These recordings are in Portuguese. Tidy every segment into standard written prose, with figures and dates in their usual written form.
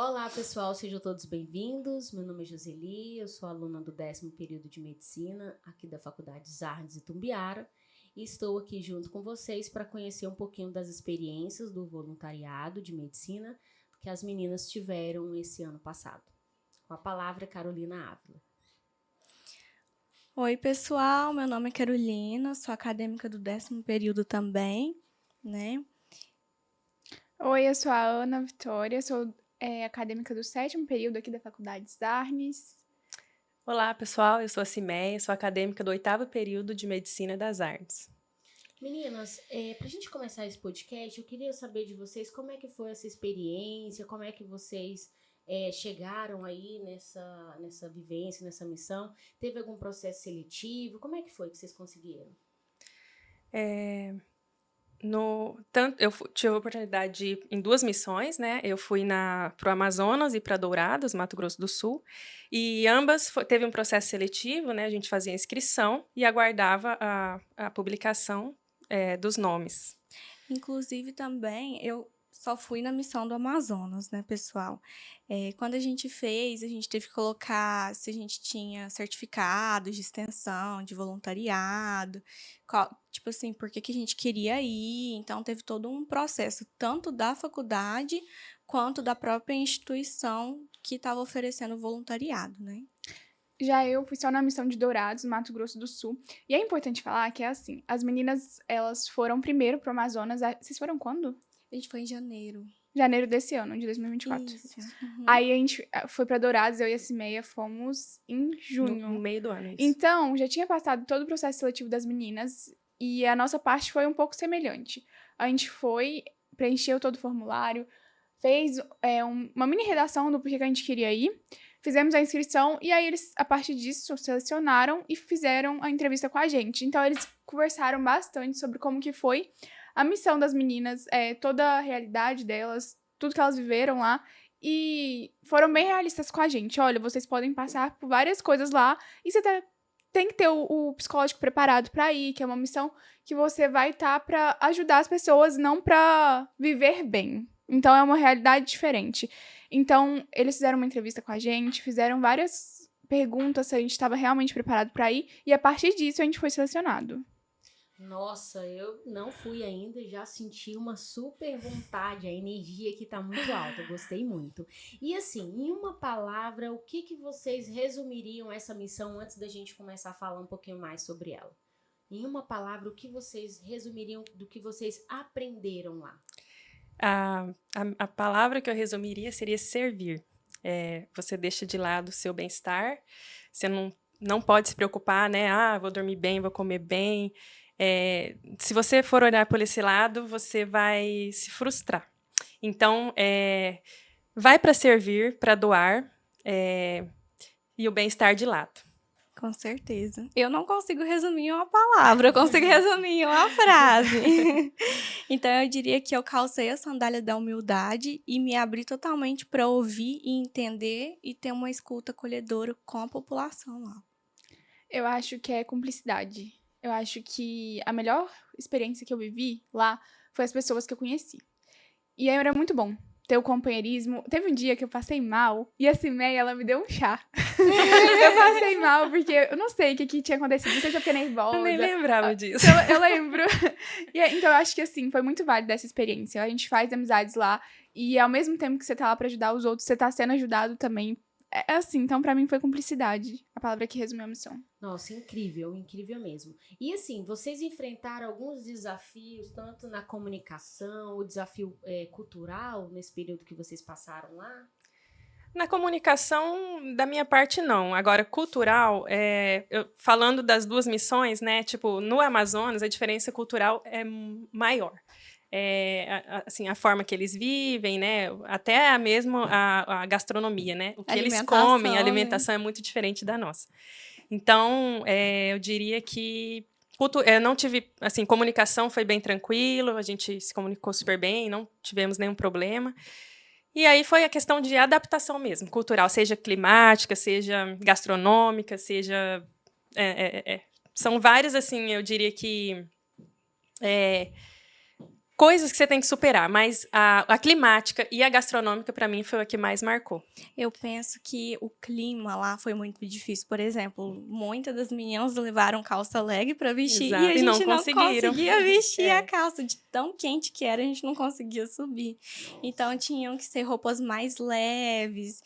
Olá, pessoal, sejam todos bem-vindos. Meu nome é Joseli, eu sou aluna do 10º período de Medicina, aqui da Faculdade Zardes Itumbiara, e estou aqui junto com vocês para conhecer um pouquinho das experiências do voluntariado de Medicina que as meninas tiveram esse ano passado. Com a palavra, Carolina Ávila. Oi, pessoal, meu nome é Carolina, sou acadêmica do 10º período também, né? Oi, eu sou a Ana Vitória, sou acadêmica do 7º período aqui da Faculdade Zarnes. Olá, pessoal, eu sou a Cimeia, sou acadêmica do 8º período de Medicina das Artes. Meninas, para a gente começar esse podcast, eu queria saber de vocês como é que foi essa experiência, como é que vocês chegaram aí nessa vivência, nessa missão. Teve algum processo seletivo? Como é que foi que vocês conseguiram? Eu tive a oportunidade de ir em 2 missões, né? Eu fui para o Amazonas e para Dourados, Mato Grosso do Sul, e ambas teve um processo seletivo, né? A gente fazia a inscrição e aguardava a publicação dos nomes. Inclusive, também, eu só fui na missão do Amazonas, né, pessoal? Quando a gente fez, a gente teve que colocar se a gente tinha certificados de extensão, de voluntariado, tipo assim, por que a gente queria ir. Então, teve todo um processo, tanto da faculdade quanto da própria instituição que estava oferecendo voluntariado, né? Já eu fui só na missão de Dourados, Mato Grosso do Sul. E é importante falar que é assim, as meninas, elas foram primeiro pro Amazonas. Vocês foram quando? A gente foi em janeiro. Janeiro desse ano, de 2024. Isso. Uhum. Aí a gente foi pra Dourados, eu e a Cimeia fomos em junho. No meio do ano, isso. Então, já tinha passado todo o processo seletivo das meninas e a nossa parte foi um pouco semelhante. A gente foi, preencheu todo o formulário, fez uma mini redação do porquê que a gente queria ir, fizemos a inscrição e aí eles, a partir disso, selecionaram e fizeram a entrevista com a gente. Então, eles conversaram bastante sobre como que foi a missão das meninas, toda a realidade delas, tudo que elas viveram lá. E foram bem realistas com a gente. Olha, vocês podem passar por várias coisas lá e você tem que ter o psicológico preparado para ir, que é uma missão que você vai estar para ajudar as pessoas, não para viver bem. Então, é uma realidade diferente. Então, eles fizeram uma entrevista com a gente, fizeram várias perguntas se a gente estava realmente preparado para ir, e a partir disso a gente foi selecionado. Nossa, eu não fui ainda e já senti uma super vontade, a energia aqui tá muito alta, eu gostei muito. E assim, em uma palavra, o que vocês resumiriam essa missão antes da gente começar a falar um pouquinho mais sobre ela? Em uma palavra, o que vocês resumiriam do que vocês aprenderam lá? A palavra que eu resumiria seria servir. Você deixa de lado o seu bem-estar, você não pode se preocupar, né? Vou dormir bem, vou comer bem. Se você for olhar por esse lado, você vai se frustrar. Então, vai para servir, para doar, e o bem-estar de lado. Com certeza. Eu não consigo resumir em uma palavra, eu consigo resumir em uma frase. Então, eu diria que eu calcei a sandália da humildade e me abri totalmente para ouvir e entender e ter uma escuta acolhedora com a população lá. Eu acho que é cumplicidade. Eu acho que a melhor experiência que eu vivi lá foi as pessoas que eu conheci. E aí era muito bom ter o companheirismo. Teve um dia que eu passei mal e a Cimeia, ela me deu um chá. Eu passei mal porque eu não sei o que tinha acontecido, não sei se eu fiquei nervosa. Eu nem lembrava disso. Eu lembro. Então eu acho que assim, foi muito válida essa experiência. A gente faz amizades lá e ao mesmo tempo que você tá lá pra ajudar os outros, você tá sendo ajudado também. É assim, então pra mim foi cumplicidade, a palavra que resumiu a missão. Nossa, incrível, incrível mesmo. E assim, vocês enfrentaram alguns desafios, tanto na comunicação, o desafio cultural, nesse período que vocês passaram lá? Na comunicação, da minha parte, não. Agora, cultural, falando das 2 missões, né? Tipo, no Amazonas, a diferença cultural é maior. Assim, a forma que eles vivem, né? Até mesmo a gastronomia, né? O que eles comem, a alimentação é muito diferente da nossa. Então, eu diria que eu não tive, assim, comunicação foi bem tranquilo, a gente se comunicou super bem, não tivemos nenhum problema. E aí foi a questão de adaptação mesmo, cultural, seja climática, seja gastronômica, seja... São várias, assim, eu diria que coisas que você tem que superar, mas a climática e a gastronômica, para mim, foi a que mais marcou. Eu penso que o clima lá foi muito difícil. Por exemplo, muitas das meninas levaram calça leg para vestir Exato, e a e não gente não conseguiram. conseguia vestir É. a calça. De tão quente que era, a gente não conseguia subir. Então, tinham que ser roupas mais leves,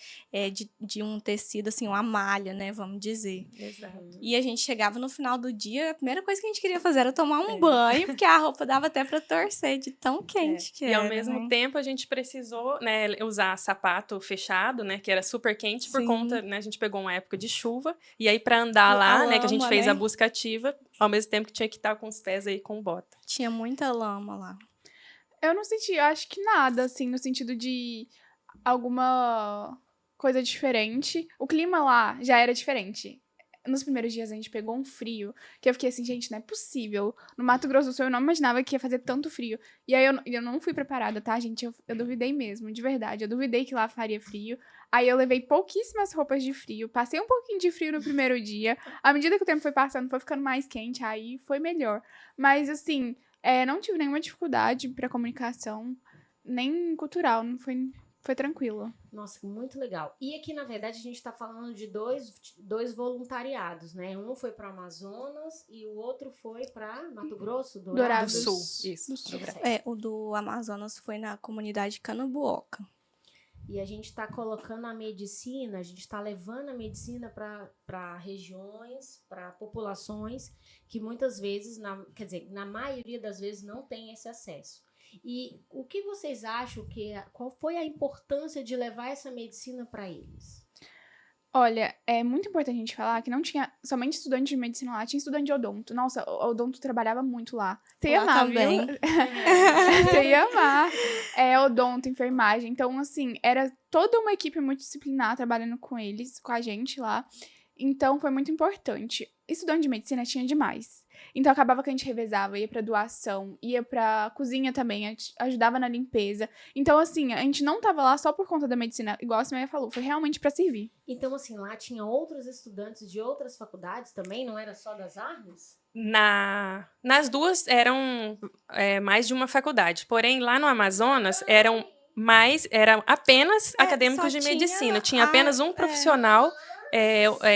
de um tecido, assim, uma malha, né, vamos dizer. Exato. E a gente chegava no final do dia, a primeira coisa que a gente queria fazer era tomar um banho, porque a roupa dava até para torcer, de tão quente que E era, ao mesmo né? tempo a gente precisou, né, usar sapato fechado, né, que era super quente por Sim. conta, né, a gente pegou uma época de chuva e aí para andar A lá, né, que a gente lama, fez né? a busca ativa, ao mesmo tempo que tinha que estar com os pés aí com bota. Tinha muita lama lá. Eu não senti, eu acho que nada, assim, no sentido de alguma coisa diferente. O clima lá já era diferente. Nos primeiros dias a gente pegou um frio, que eu fiquei assim, gente, não é possível. No Mato Grosso do Sul eu não imaginava que ia fazer tanto frio. E aí eu não fui preparada, tá, gente? Eu duvidei mesmo, de verdade. Eu duvidei que lá faria frio. Aí eu levei pouquíssimas roupas de frio. Passei um pouquinho de frio no primeiro dia. À medida que o tempo foi passando, foi ficando mais quente, aí foi melhor. Mas, assim, não tive nenhuma dificuldade pra comunicação, nem cultural, não foi tranquilo. Nossa, muito legal. E aqui, na verdade, a gente está falando de dois voluntariados, né? Um foi para Amazonas e o outro foi para Mato Grosso, Do Dourados. Sul, isso. Do Sul. O do Amazonas foi na comunidade Canabuoca. E a gente está colocando a medicina, a gente está levando a medicina para regiões, para populações que muitas vezes, quer dizer, na maioria das vezes não tem esse acesso. E o que vocês acham qual foi a importância de levar essa medicina para eles? Olha, é muito importante a gente falar que não tinha somente estudante de medicina lá, tinha estudante de odonto. Nossa, o odonto trabalhava muito lá. Você ia Lá amar, também. viu? Você ia amar. Odonto, enfermagem. Então, assim, era toda uma equipe multidisciplinar trabalhando com eles, com a gente lá. Então, foi muito importante. Estudante de medicina tinha demais. Então, acabava que a gente revezava, ia pra doação, ia pra cozinha também, ajudava na limpeza. Então, assim, a gente não tava lá só por conta da medicina, igual a Simeia falou, foi realmente pra servir. Então, assim, lá tinha outros estudantes de outras faculdades também, não era só das artes? Nas duas eram mais de uma faculdade, porém lá no Amazonas eram apenas acadêmicos só de medicina, tinha tinha apenas um profissional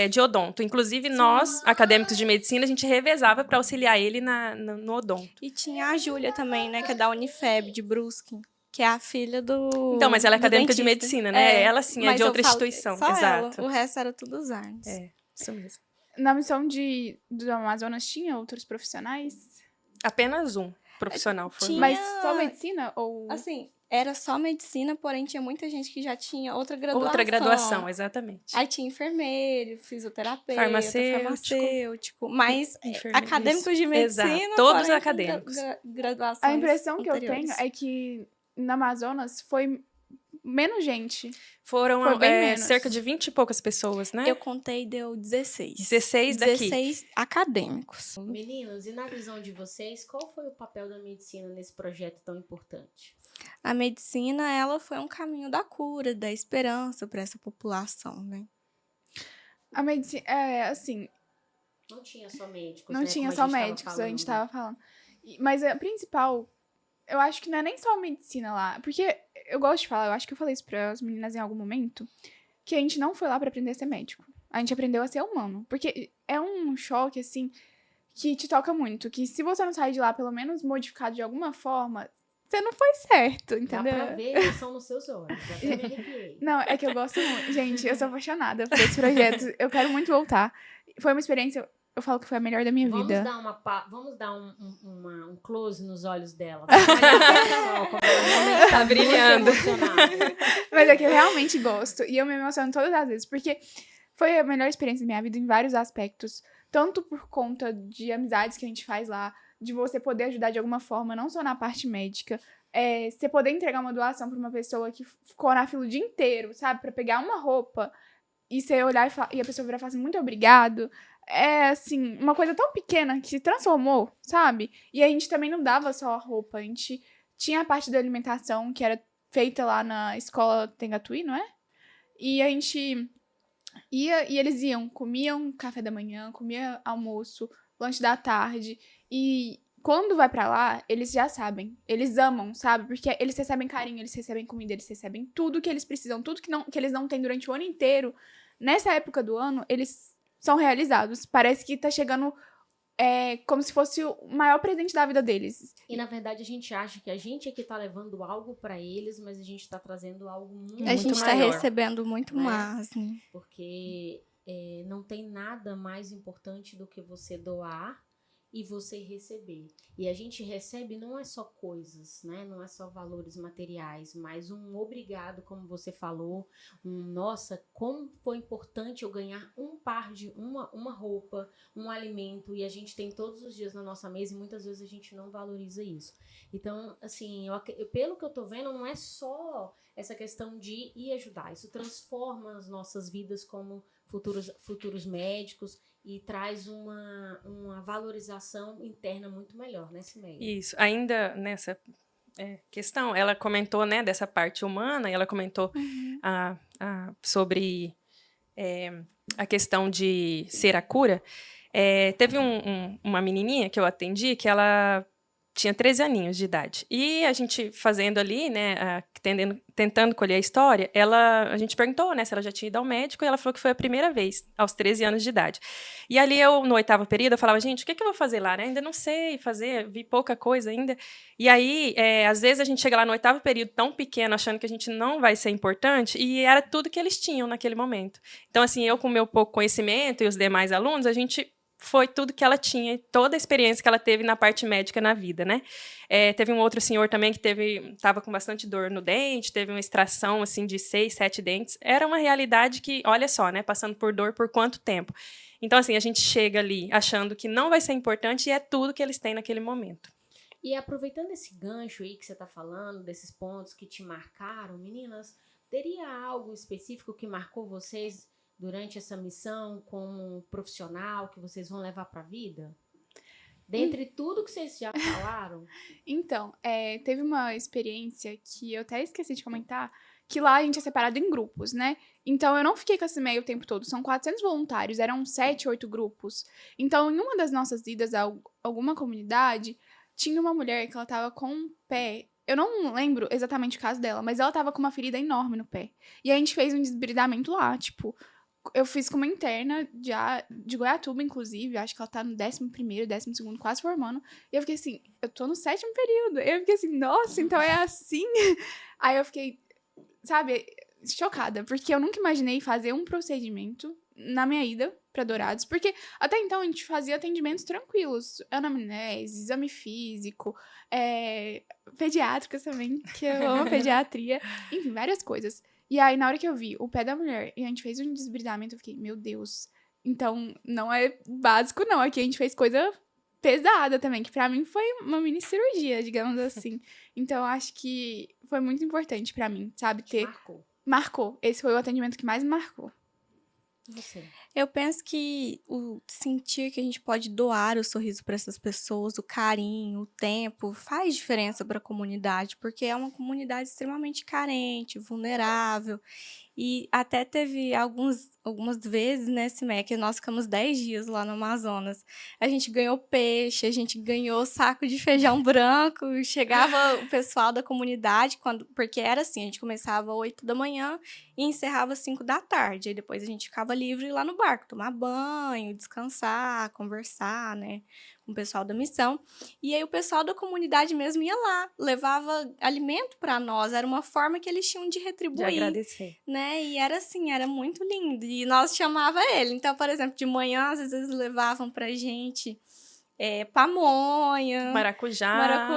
de odonto. Inclusive nós, acadêmicos de medicina, a gente revezava para auxiliar ele no odonto. E tinha a Júlia também, né, que é da Unifeb, de Brusque, que é a filha do Então, mas ela é do acadêmica de dentista. medicina, né? Ela sim é mas de eu outra falo instituição. só Exato. ela, o resto era tudo os artes. É, isso mesmo. Na missão do Amazonas tinha outros profissionais? Apenas um profissional formado. Tinha- Mas só medicina ou... Assim, era só medicina, porém tinha muita gente que já tinha outra graduação. Outra graduação, exatamente. Aí tinha enfermeiro, fisioterapeuta, Farmacêutico. mas Enfermeiro, acadêmicos isso. de medicina, Exato, todos porém, com acadêmicos. Graduações A impressão que eu anteriores. tenho é que no Amazonas foi menos gente. Foram Foi bem menos. cerca de 20 e poucas pessoas, né? Eu contei, deu 16. 16 daqui. 16 acadêmicos. Meninos, e na visão de vocês, qual foi o papel da medicina nesse projeto tão importante? A medicina, ela foi um caminho da cura, da esperança para essa população, né? A medicina, assim, Não tinha só médicos, não né? tinha como só a gente tava médicos, a gente falando. tava falando. Mas a principal, eu acho que não é nem só a medicina lá. Porque eu gosto de falar, eu acho que eu falei isso para as meninas em algum momento, que a gente não foi lá para aprender a ser médico. A gente aprendeu a ser humano. Porque é um choque, assim, que te toca muito. Que se você não sair de lá, pelo menos modificado de alguma forma, você não foi certo, Dá entendeu? pra ver a emoção nos seus olhos. Já até me arrepiei. Não, é que eu gosto muito. Gente, eu sou apaixonada por esse projeto. Eu quero muito voltar. Foi uma experiência, eu falo que foi a melhor da minha vida. Vamos dar um close nos olhos dela. Pessoal, como ela realmente Tá brilhando. muito emocionada. Mas é que eu realmente gosto. E eu me emociono todas as vezes. Porque foi a melhor experiência da minha vida em vários aspectos. Tanto por conta de amizades que a gente faz lá, de você poder ajudar de alguma forma, não só na parte médica. Você poder entregar uma doação pra uma pessoa que ficou na fila o dia inteiro, sabe? Pra pegar uma roupa. E você olhar e a pessoa virar e falar assim, muito obrigado. É, assim, uma coisa tão pequena que se transformou, sabe? E a gente também não dava só a roupa. A gente tinha a parte da alimentação, que era feita lá na escola Tengatuí, não é? E a gente ia, e eles comiam café da manhã, comia almoço, lanche da tarde. E quando vai pra lá, eles já sabem. Eles amam, sabe? Porque eles recebem carinho, eles recebem comida, eles recebem tudo que eles precisam, tudo que eles não têm durante o ano inteiro. Nessa época do ano, eles são realizados. Parece que tá chegando como se fosse o maior presente da vida deles. E, na verdade, a gente acha que a gente é que tá levando algo pra eles, mas a gente tá trazendo algo muito A gente tá maior, recebendo muito né? mais, né? Porque não tem nada mais importante do que você doar e você receber. E a gente recebe não é só coisas, né? Não é só valores materiais, mas um obrigado, como você falou, nossa, como foi importante eu ganhar um par de uma roupa, um alimento, e a gente tem todos os dias na nossa mesa e muitas vezes a gente não valoriza isso. Então, assim, pelo que eu tô vendo, não é só essa questão de ir ajudar, isso transforma as nossas vidas como futuros médicos e traz uma valorização interna muito melhor nesse meio. Isso. Ainda nessa questão, ela comentou, né, dessa parte humana, e ela comentou sobre a questão de ser a cura. Teve uma menininha que eu atendi que ela tinha 13 aninhos de idade. E a gente fazendo ali, né, tentando colher a história, a gente perguntou, né, se ela já tinha ido ao médico, e ela falou que foi a primeira vez, aos 13 anos de idade. E ali eu, no 8º período, eu falava, gente, o que eu vou fazer lá, né? Ainda não sei fazer, vi pouca coisa ainda. E aí, às vezes a gente chega lá no 8º período tão pequeno, achando que a gente não vai ser importante, e era tudo que eles tinham naquele momento. Então, assim, eu com o meu pouco conhecimento e os demais alunos, a gente foi tudo que ela tinha, toda a experiência que ela teve na parte médica na vida, né? Teve um outro senhor também que estava com bastante dor no dente, teve uma extração assim de 6, 7 dentes. Era uma realidade que, olha só, né? Passando por dor por quanto tempo. Então, assim, a gente chega ali achando que não vai ser importante e é tudo que eles têm naquele momento. E aproveitando esse gancho aí que você tá falando, desses pontos que te marcaram, meninas, teria algo específico que marcou vocês durante essa missão como profissional que vocês vão levar para a vida? Dentre tudo que vocês já falaram. Então, teve uma experiência que eu até esqueci de comentar, que lá a gente é separado em grupos, né? Então, eu não fiquei com esse meio o tempo todo. São 400 voluntários, eram 7, 8 grupos. Então, em uma das nossas idas a alguma comunidade, tinha uma mulher que ela tava com um pé. Eu não lembro exatamente o caso dela, mas ela tava com uma ferida enorme no pé. E a gente fez um desbridamento lá, tipo... Eu fiz com uma interna de Goiatuba, inclusive. Acho que ela tá no 11º, 12º, quase formando. E eu fiquei assim, eu tô no 7º período. Eu fiquei assim, nossa, então é assim? Aí eu fiquei, sabe, chocada. Porque eu nunca imaginei fazer um procedimento na minha ida pra Dourados. Porque até então a gente fazia atendimentos tranquilos. Anamnese, exame físico, pediátricos também, que eu amo pediatria. Enfim, várias coisas. E aí, na hora que eu vi o pé da mulher e a gente fez um desbridamento, eu fiquei, meu Deus. Então, não é básico, não. Aqui a gente fez coisa pesada também, que pra mim foi uma mini cirurgia, digamos assim. Então, eu acho que foi muito importante pra mim, sabe? Marcou. Esse foi o atendimento que mais me marcou. Você. Eu penso que o sentir que a gente pode doar o sorriso para essas pessoas, o carinho, o tempo, faz diferença para a comunidade, porque é uma comunidade extremamente carente, vulnerável. E até teve algumas vezes, né, Cimé, que nós ficamos 10 dias lá no Amazonas. A gente ganhou peixe, a gente ganhou saco de feijão branco, chegava o pessoal da comunidade, porque era assim, a gente começava às 8 da manhã e encerrava às 5 da tarde. Aí depois a gente ficava livre lá no barco, tomar banho, descansar, conversar, né, com o pessoal da missão. E aí o pessoal da comunidade mesmo ia lá, levava alimento para nós, era uma forma que eles tinham de retribuir. De agradecer. Né? E era assim, era muito lindo. E nós chamava ele. Então, por exemplo, de manhã, às vezes eles levavam pra gente pamonha, maracujá.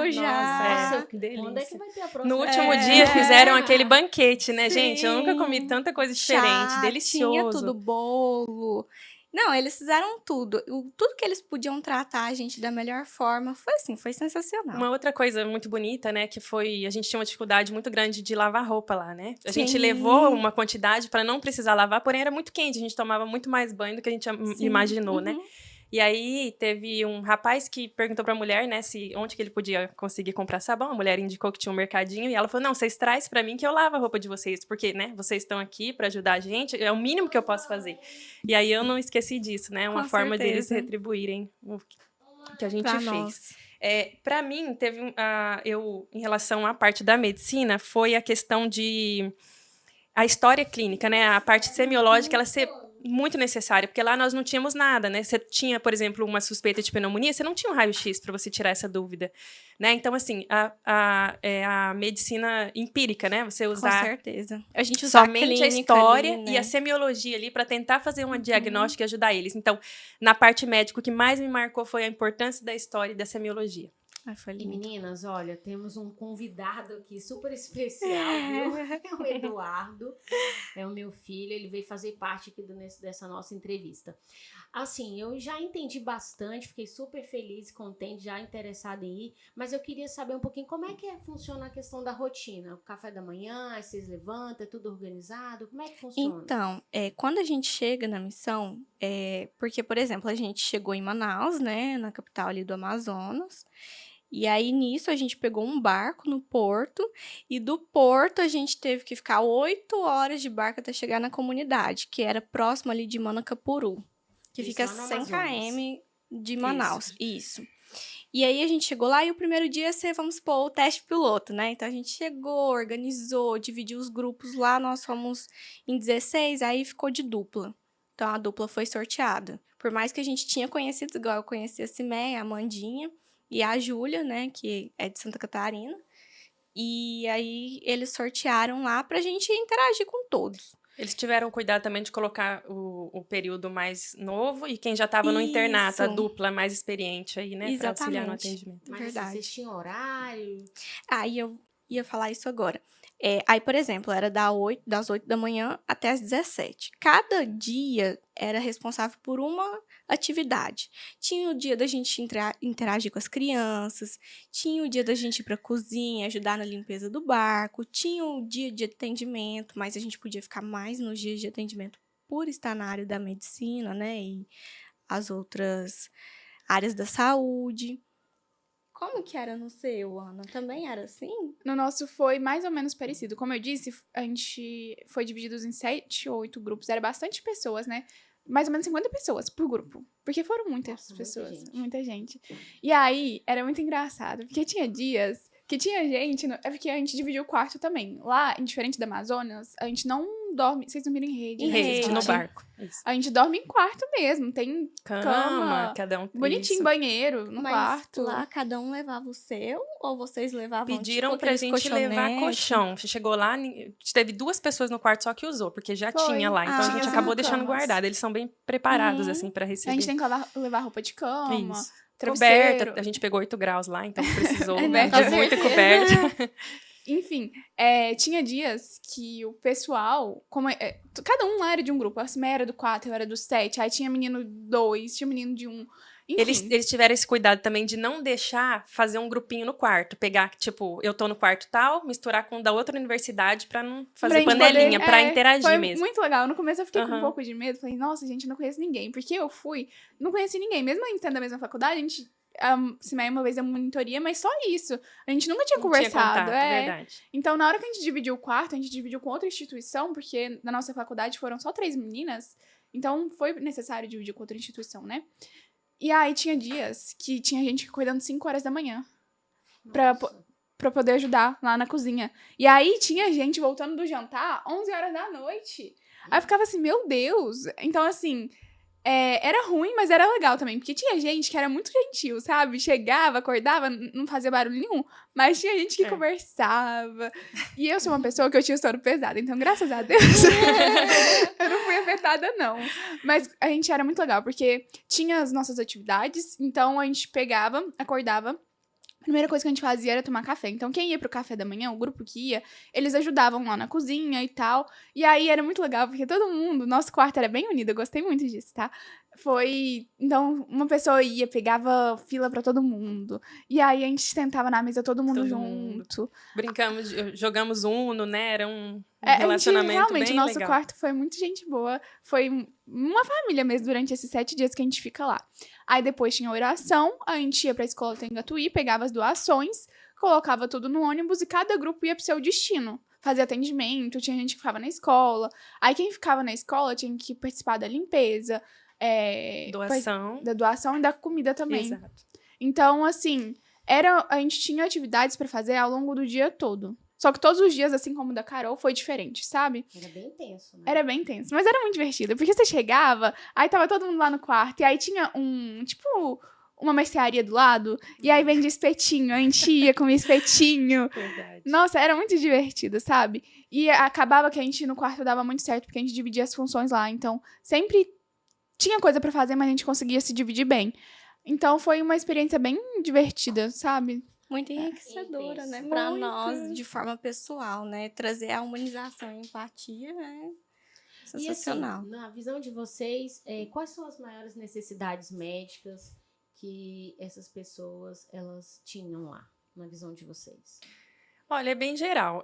Nossa, que delícia. Quando é que vai ter a próxima? No último dia fizeram aquele banquete, né, gente? Eu nunca comi tanta coisa diferente, delicioso. Tinha tudo, bolo. Não, eles fizeram tudo. Tudo que eles podiam tratar a gente da melhor forma. Foi assim, foi sensacional. Uma outra coisa muito bonita, né, que foi... A gente tinha uma dificuldade muito grande de lavar roupa lá, né? A gente levou uma quantidade para não precisar lavar, porém era muito quente. A gente tomava muito mais banho do que a gente imaginou, né? E aí teve um rapaz que perguntou pra mulher, né, onde que ele podia conseguir comprar sabão. A mulher indicou que tinha um mercadinho e ela falou, não, vocês trazem pra mim que eu lavo a roupa de vocês, porque, né, vocês estão aqui pra ajudar a gente, é o mínimo que eu posso fazer. E aí eu não esqueci disso, né, uma forma deles retribuírem o que a gente fez. Para mim, em relação à parte da medicina, foi a questão a história clínica, né? A parte semiológica, ela ser muito necessária, porque lá nós não tínhamos nada, né? Você tinha, por exemplo, uma suspeita de pneumonia, você não tinha um raio-x para você tirar essa dúvida, né? Então, assim, a medicina empírica, né? Você Com usar certeza. A gente usa somente a clínica história ali, né? e a semiologia ali para tentar fazer uma diagnóstica e ajudar eles. Então, na parte médica, o que mais me marcou foi a importância da história e da semiologia. Ai, foi E lindo. meninas, olha, temos um convidado aqui super especial, viu? É o Eduardo, é o meu filho, ele veio fazer parte aqui dessa nossa entrevista. Assim, eu já entendi bastante, fiquei super feliz e contente, já interessada em ir, mas eu queria saber um pouquinho como é que funciona a questão da rotina. O café da manhã, aí vocês levantam, é tudo organizado, como é que funciona? Então, quando a gente chega na missão, porque, por exemplo, a gente chegou em Manaus, né, na capital ali do Amazonas, e aí nisso a gente pegou um barco no porto, e do porto a gente teve que ficar 8 horas de barco até chegar na comunidade, que era próximo ali de Manacapuru, que Isso fica lá no 100 Amazonas. km de Manaus. Isso. E aí a gente chegou lá e o primeiro dia ia ser, vamos supor, o teste piloto, né? Então a gente chegou, organizou, dividiu os grupos lá, nós fomos em 16, aí ficou de dupla. Então a dupla foi sorteada. Por mais que a gente tinha conhecido, igual eu conheci a Cimé, a Amandinha e a Júlia, né, que é de Santa Catarina. E aí eles sortearam lá pra gente interagir com todos. Eles tiveram cuidado também de colocar o período mais novo e quem já estava no internato, a Isso. dupla mais experiente aí, né? Para auxiliar no Exatamente. atendimento. Mas assim, Verdade. vocês tinham horário? Aí eu ia falar isso agora. Aí, por exemplo, era das 8 da manhã até as 17. Cada dia era responsável por uma atividade. Tinha o dia da gente interagir com as crianças, tinha o dia da gente ir para a cozinha, ajudar na limpeza do barco, tinha o dia de atendimento, mas a gente podia ficar mais nos dias de atendimento por estar na área da medicina, né? E as outras áreas da saúde. Como que era no seu, Ana? Também era assim? No nosso foi mais ou menos parecido. Como eu disse, a gente foi dividido em 7 ou 8 grupos. Era bastante pessoas, né? Mais ou menos 50 pessoas por grupo. Porque foram muitas Nossa, muita pessoas. gente. Muita gente. E aí, era muito engraçado. Porque tinha dias que tinha gente... É porque a gente dividiu o quarto também. Lá, diferente da Amazonas, a gente não dorme... Vocês dormiram em rede, Em né? rede. No Vocês falaram. barco. Isso. A gente dorme em quarto mesmo. Tem Cama, cada um. bonitinho, isso. banheiro no Mas quarto. lá cada um levava o seu? Ou vocês levavam, Pediram tipo, pra aqueles gente levar colchonetes? colchão. Chegou lá, teve 2 pessoas no quarto só que usou, porque já Foi. tinha lá. Então Ah, a gente tinha acabou 5 deixando camas. guardado. Eles são bem preparados, Uhum. assim, pra A receber. gente tem que levar roupa de cama. Isso. travesseiro. Coberta, a gente pegou 8 graus lá, então precisou É, né, de com muita certeza. coberta. Enfim, tinha dias que o pessoal, cada um era de um grupo. A Cimé era do 4, eu era do 7. Aí tinha menino 2, tinha menino de 1. Enfim, Eles tiveram esse cuidado também de não deixar fazer um grupinho no quarto. Pegar, tipo, eu tô no quarto tal, misturar com o da outra universidade pra não fazer gente panelinha, poder- pra interagir foi mesmo. muito legal. No começo eu fiquei com um Aham. pouco de medo. Falei, nossa, gente, eu não conheço ninguém. Porque eu não conheci ninguém. Mesmo a gente sendo da mesma faculdade, a Cimé uma vez deu monitoria, mas só isso. A gente nunca tinha Não tinha conversado. contato, verdade. Então, na hora que a gente dividiu o quarto, a gente dividiu com outra instituição, porque na nossa faculdade foram só 3 meninas, então foi necessário dividir com outra instituição, né? E aí tinha dias que tinha gente cuidando 5 horas da manhã Nossa. pra poder ajudar lá na cozinha. E aí tinha gente voltando do jantar 11 horas da noite. Aí eu ficava assim, meu Deus! Então, assim, era ruim, mas era legal também, porque tinha gente que era muito gentil, sabe? Chegava, acordava, não fazia barulho nenhum, mas tinha gente que conversava. E eu sou uma pessoa que eu tinha sono pesado, então, graças a Deus, eu não fui afetada, não. Mas a gente era muito legal, porque tinha as nossas atividades, então a gente pegava, acordava. A primeira coisa que a gente fazia era tomar café. Então, quem ia pro café da manhã, o grupo que ia, eles ajudavam lá na cozinha e tal. E aí era muito legal, porque todo mundo, nosso quarto era bem unido, eu gostei muito disso, tá? Então, uma pessoa ia, pegava fila pra todo mundo. E aí a gente sentava na mesa todo mundo Todo junto. Brincamos, jogamos Uno, né? Era um A gente, relacionamento realmente, bem o nosso legal. quarto foi muito gente boa. Foi uma família mesmo durante esses 7 dias que a gente fica lá. Aí depois tinha oração, a gente ia pra escola Tengatuí, pegava as doações, colocava tudo no ônibus e cada grupo ia pro seu destino. Fazia atendimento, tinha gente que ficava na escola. Aí quem ficava na escola tinha que participar da limpeza, Doação. da doação e da comida também. Exato. Então, assim, a gente tinha atividades pra fazer ao longo do dia todo. Só que todos os dias, assim como o da Carol, foi diferente, sabe? Era bem tenso, né? Era bem tenso, mas era muito divertido, porque você chegava, aí tava todo mundo lá no quarto, e aí tinha uma mercearia do lado, e aí vendia espetinho, a gente ia comer espetinho. Verdade. Nossa, era muito divertido, sabe? E acabava que a gente no quarto dava muito certo, porque a gente dividia as funções lá, então sempre tinha coisa pra fazer, mas a gente conseguia se dividir bem. Então foi uma experiência bem divertida, sabe? Muito enriquecedora, né? Para nós, de forma pessoal, né? Trazer a humanização e empatia é sensacional. E assim, na visão de vocês, quais são as maiores necessidades médicas que essas pessoas, elas tinham lá, na visão de vocês? Olha, é bem geral.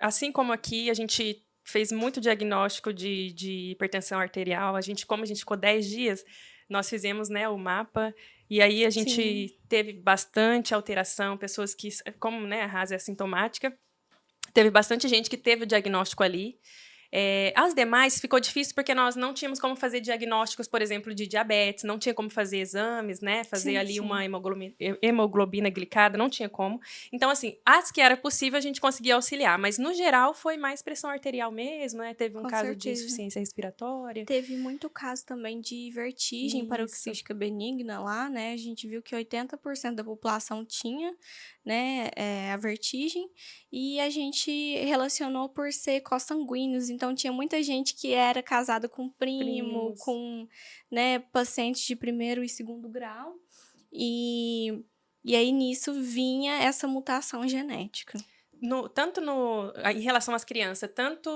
Assim como aqui, a gente fez muito diagnóstico de hipertensão arterial. Como a gente ficou 10 dias, nós fizemos, né, o mapa. E aí a gente teve bastante alteração, pessoas que, como, né, a Rasa é assintomática, teve bastante gente que teve o diagnóstico ali. As demais ficou difícil porque nós não tínhamos como fazer diagnósticos, por exemplo, de diabetes, não tinha como fazer exames, né? Fazer ali uma hemoglobina glicada, não tinha como. Então, assim, as que era possível a gente conseguia auxiliar, mas no geral foi mais pressão arterial mesmo, né? Teve um caso de insuficiência respiratória. Teve muito caso também de vertigem paroxística benigna lá, né? A gente viu que 80% da população tinha, né, a vertigem, e a gente relacionou por ser consanguíneos, então tinha muita gente que era casada com primo, com, né, pacientes de primeiro e segundo grau, e aí nisso vinha essa mutação genética. Em relação às crianças, tanto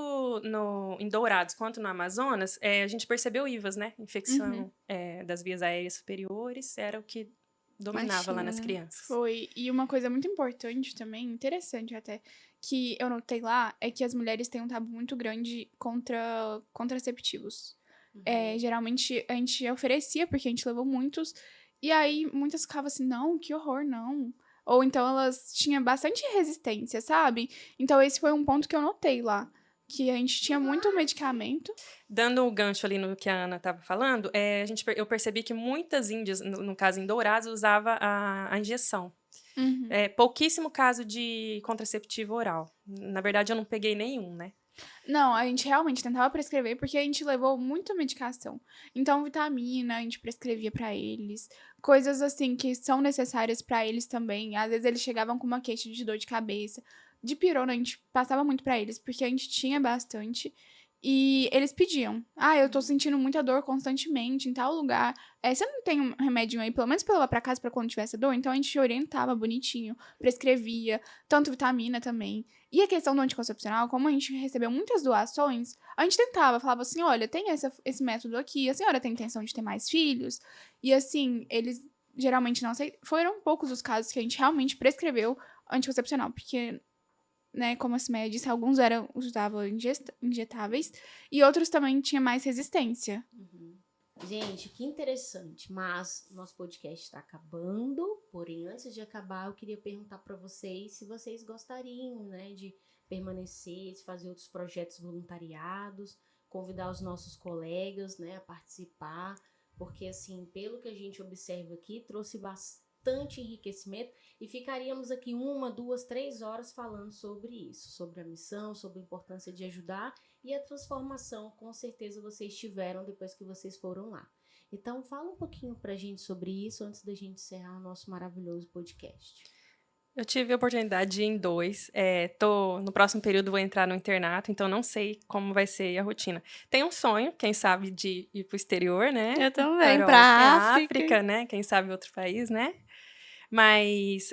em Dourados quanto no Amazonas, a gente percebeu IVAs, né? Infecção das vias aéreas superiores, era o que dominava lá nas crianças. Foi. E uma coisa muito importante também, interessante até, que eu notei lá, é que as mulheres têm um tabu muito grande contra contraceptivos. Geralmente a gente oferecia, porque a gente levou muitos, e aí muitas ficavam assim, não, que horror, não. Ou então elas tinham bastante resistência, sabe? Então esse foi um ponto que eu notei lá. Que a gente tinha muito medicamento. Dando o gancho ali no que a Ana estava falando, eu percebi que muitas índias, no caso em Dourados, usava a injeção. Pouquíssimo caso de contraceptivo oral. Na verdade, eu não peguei nenhum, né? Não, a gente realmente tentava prescrever porque a gente levou muita medicação. Então, vitamina, a gente prescrevia pra eles. Coisas assim que são necessárias pra eles também. Às vezes eles chegavam com uma queixa de dor de cabeça. De pirona, a gente passava muito pra eles, porque a gente tinha bastante. E eles pediam. Eu tô sentindo muita dor constantemente em tal lugar. Você não tem um remédio aí, pelo menos pra levar pra casa pra quando tivesse dor? Então a gente orientava bonitinho, prescrevia, tanto vitamina também. E a questão do anticoncepcional, como a gente recebeu muitas doações, a gente tentava, falava assim, olha, tem esse método aqui, a senhora tem intenção de ter mais filhos? E assim, eles geralmente não sei. Foram poucos os casos que a gente realmente prescreveu anticoncepcional, porque, né, como a Simeia disse, alguns usavam injetáveis e outros também tinham mais resistência. Gente, que interessante, mas nosso podcast está acabando, porém, antes de acabar, eu queria perguntar para vocês se vocês gostariam, né, de permanecer, de fazer outros projetos voluntariados, convidar os nossos colegas, né, a participar, porque, assim, pelo que a gente observa aqui, trouxe bastante enriquecimento e ficaríamos aqui 1, 2, 3 horas falando sobre isso, sobre a missão, sobre a importância de ajudar e a transformação, com certeza, vocês tiveram depois que vocês foram lá. Então, fala um pouquinho pra gente sobre isso antes da gente encerrar o nosso maravilhoso podcast. Eu tive a oportunidade de ir em 2. No próximo período vou entrar no internato, então não sei como vai ser a rotina. Tenho um sonho, quem sabe, de ir pro exterior, né? Eu também, pra África, né? Quem sabe outro país, né? Mas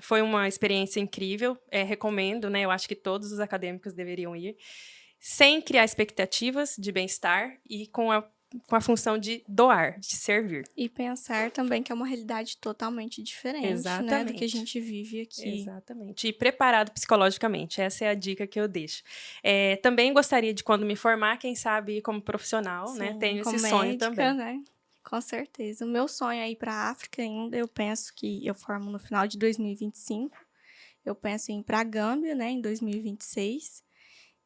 foi uma experiência incrível, recomendo, né? Eu acho que todos os acadêmicos deveriam ir, sem criar expectativas de bem-estar e com a função de doar, de servir. E pensar também que é uma realidade totalmente diferente, né, do que a gente vive aqui. Exatamente. E preparado psicologicamente, essa é a dica que eu deixo. Também gostaria de, quando me formar, quem sabe, como profissional, né? Tenho esse sonho também. Né? Com certeza. O meu sonho é ir para a África ainda. Eu penso que eu formo no final de 2025. Eu penso em ir para a Gâmbia, né, em 2026.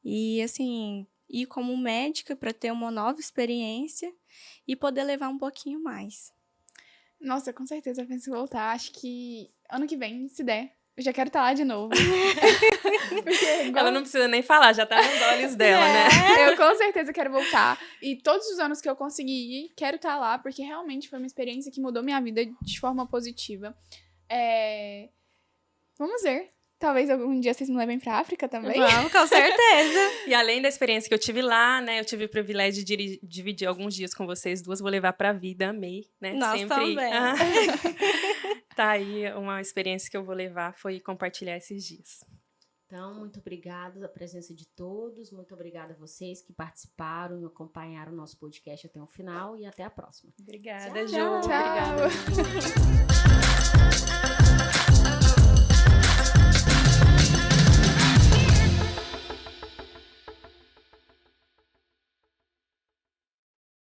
E, assim, ir como médica para ter uma nova experiência e poder levar um pouquinho mais. Nossa, com certeza eu penso em voltar. Acho que ano que vem, se der, eu já quero estar lá de novo. Porque, Ela não precisa nem falar, já tá nos olhos dela, né? Eu com certeza quero voltar. E todos os anos que eu conseguir ir, quero estar lá, porque realmente foi uma experiência que mudou minha vida de forma positiva. Vamos ver. Talvez algum dia vocês me levem pra África também. Vamos, com certeza. E além da experiência que eu tive lá, né? Eu tive o privilégio de dividir alguns dias com vocês duas. Vou levar pra vida, amei, né? Nós também. Tá aí uma experiência que eu vou levar, foi compartilhar esses dias. Então, muito obrigada pela presença de todos. Muito obrigada a vocês que participaram e acompanharam o nosso podcast até o final. E até a próxima. Obrigada, Tchau. Ju. Tchau. Obrigada.